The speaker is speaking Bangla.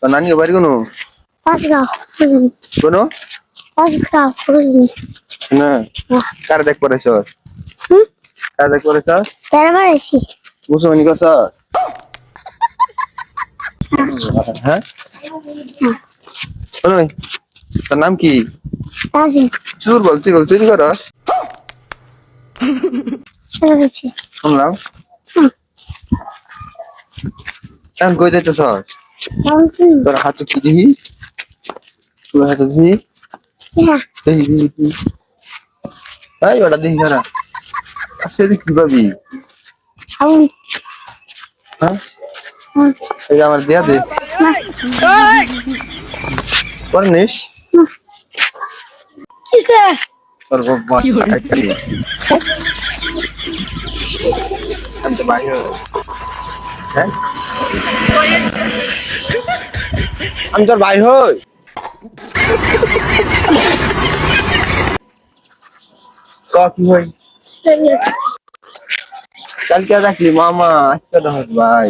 তোর নানি বাড়ি কোনো কোনো না কার দেখ পড়েছ কার দেখ পড়েছ মুসলমানি কস হ্যাঁ ওই তোর নাম কি চুর বল তুই বল চুরি করস শুনলাম কেমন কই যাইতেছ তোর হাতে কি দিবি তোর হাতে দিবি দেখি তাই ওটা দেখি না সে কি পাবি হ্যাঁ এই আমার দেয়া দে করনিস তোর বাবা আমি তো বাইরে হ্যাঁ আমি তোর ভাই হই ক কি হই কালকে রাখলি মামা আজকে দেখ ভাই